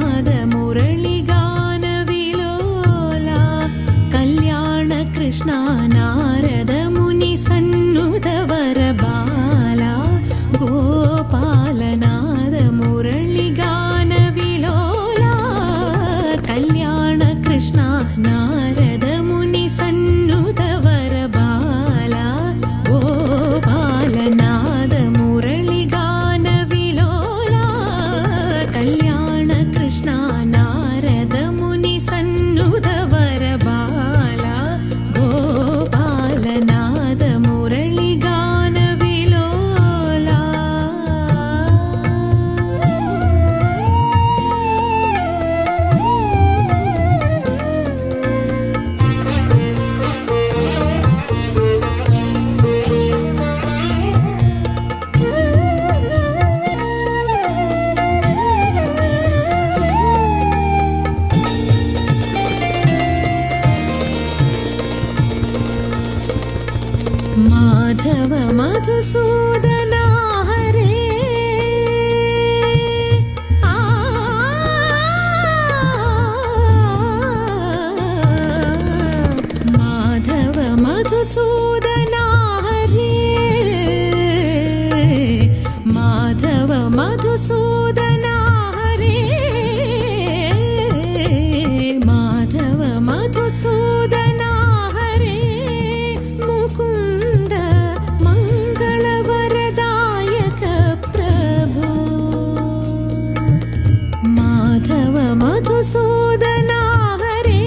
ನಾದ ಮುರಳಿಗಾನ ವಿಲೋಲ ಕಲ್ಯಾಣ ಕೃಷ್ಣ ನಾರದ ಮುನಿ ಸನ್ನುತವರ ಬಾಲ ಗೋಪಾಲನಾದ ಮುರಳಿಗಾನ ವಿಲೋಲ ಕಲ್ಯಾಣ ಕೃಷ್ಣ ನಾರದ ಮುನಿ ಸನ್ನುತವರ ಬಾಲ ಗೋಪಾಲನಾದ ಮುರಳಿಗಾನ ವಿಲೋಲ ಕಲ್ಯಾಣ ಕೃಷ್ಣ ನಾರದ ಮುನಿ ಸನ್ನುತವರ ಬಾಲ ಗೋಪಾಲನಾದ ಮುರಳಿಗಾನ ವಿಲೋಲ. ಮಾಧವ ಮಧುಸೂದನ ಹರೇ ಮಾಧವ ಮಧುಸೂದನ ಹರೇ ಮಾಧವ ಮಧುಸೂದನ ಹರೇ ಮಾಧವ ಮಧುಸೂದನ ಹರೇ ಮುಕುಂದ ಮಂಗಳವರದಾಯಕ ಪ್ರಭೋ ಮಾಧವ ಮಧುಸೂದನ ಹರೇ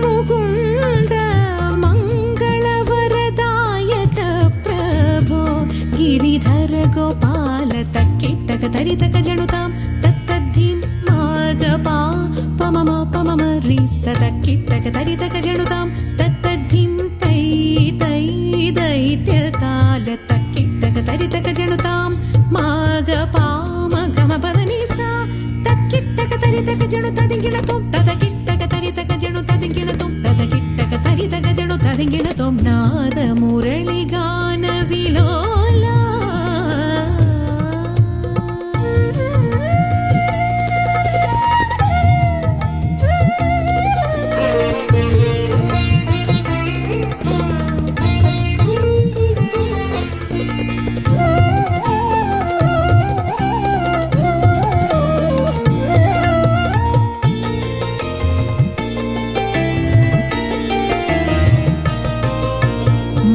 ಮುಕುಂದ ಮಂಗಳವರದಾಯಕ ಪ್ರಭೋ ಗಿರಿಧರ ಗೋಪಾಲ ತಕ್ಕಿಟ್ಟಕ ತರಿತಕ ಜಣುತಾಂ ತತ್ತದ್ಧೀಂ ಮಾಗಪಾ ಪಮಮ ಪಮಮ ರಿ ಸತಕ್ಕಿಟ್ಟಕ ತರಿತಕ ಜಣುತಾಂ ತತ್ತದ್ಧೀಂ ತೈ ತೈ ದೈತ್ಯ ಕಾಲ ತಕ್ಕಿಟ್ಟಕ ತರಿತಕ ಜಣುತಾಂ ಮಾಗಪಾ ಮಗಮ ಪದನಿ ಸಾ ತಕ್ಕಿಟ್ಟಕ ತರಿತಕ ಜಣುತ ದಿಂಗಿಣತೋಂ ತದಕಿಟ್ಟಕ ತರಿತಕ ಜಣುತ ದಿಂಗಿಣತೋಂ ತದಕಿಟ್ಟಕ ತರಿತಕ ಜಣುತ ದಿಂಗಿಣತೋಂ ನಾದ ಮುರಳಿಗಾನ ವಿಲೋಲ.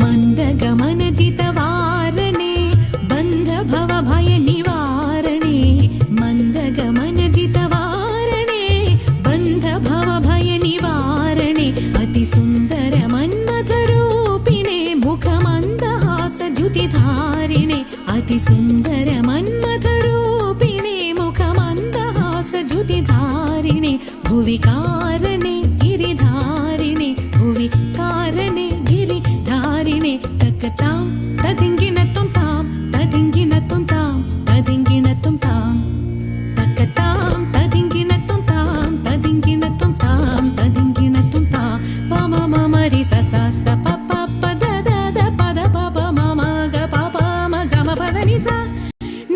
ಮಂದಗಮನ ಜಿತವಾರಣೆ ಬಂಧ ಭವ ಭಯ ನಿವಾರಣೆ ಮಂದಗಮನ ಜಿತವಾರಣೆ ಬಂಧ ಭವ ಭಯ ನಿವಾರಣೆ ಅತಿ ಸುಂದರ ಮನ್ಮಥ ರೂಪಿಣೆ ಮುಖ ಮಂದಹಾಸ ದ್ಯುತಿ ಧಾರಿಣೆ ಅತಿ ಸುಂದರ ಮನ್ಮಥ ರೂಪಿಣೆ ಮುಖ ಮಂದಹಾಸ ದ್ಯುತಿ ಧಾರಿಣೆ ಭುವಿ ಕಾರಣೆ ಗಿರಿಧಾರಿಣೆ ಭುವಿ ಕಾರಣೆ ಗಿರಿಧಾರಿಣೆ ತಕ್ಕತಾಂ ತದಿಂಗಿಣ ತುಂತಾಂ ತದಿಂಗಿಣ ತುಂತಾಂ ತದಿಂಗಿಣ ತುಂತಾಂ ತಕ್ಕತಾಂ ತದಿಂಗಿಣ ತುಂತಾಂ ತದಿಂಗಿಣ ತುಂತಾಂ ತದಿಂಗಿಣ ತುಂತಾಂ ಪಮ ಮರಿ ಸ ಸ ಸ ಪ ಪ ಪ ದ ದ ದ ಪದ ಪ ಪ ಮ ಮ ಗ ಪ ಪ ಮ ಗ ಮ ಪದ ನಿ ಸ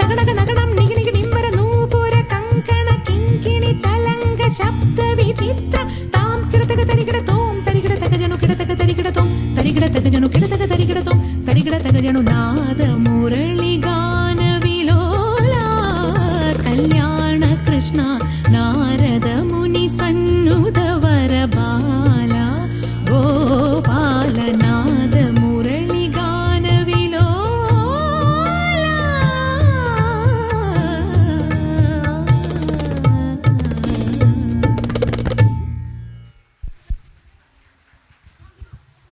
ನಗನಗ ನಗಡಂ ನಿಗಿ ನಿಗಿ ನಿಮ್ಮರ ನೂಪುರ ಕಂಕಣ ಕಿಂಕಿಣಿ ಚಲಂಗ ಶಬ್ದ ವಿಚಿತ್ರ ತಾಂ ಕಿಡತಗ ತರಿಗಿಡ ತೋಂ ತರಿಗಿಡ ತಗ ಜನು ಕಿಡತಗ ತರಿಗಿಡ ತೋಂ ತರಿಗಿಡ ತಗ ಜನು ಕಿಡತಗ ತರಿಗಿಡ ತೋಂ ತರಿಗಿಡ ತಗ ಜನು ನಾದ ಮುರಳಿಗಾನ ವಿಲೋಲ ಕಲ್ಯಾಣ ಕೃಷ್ಣ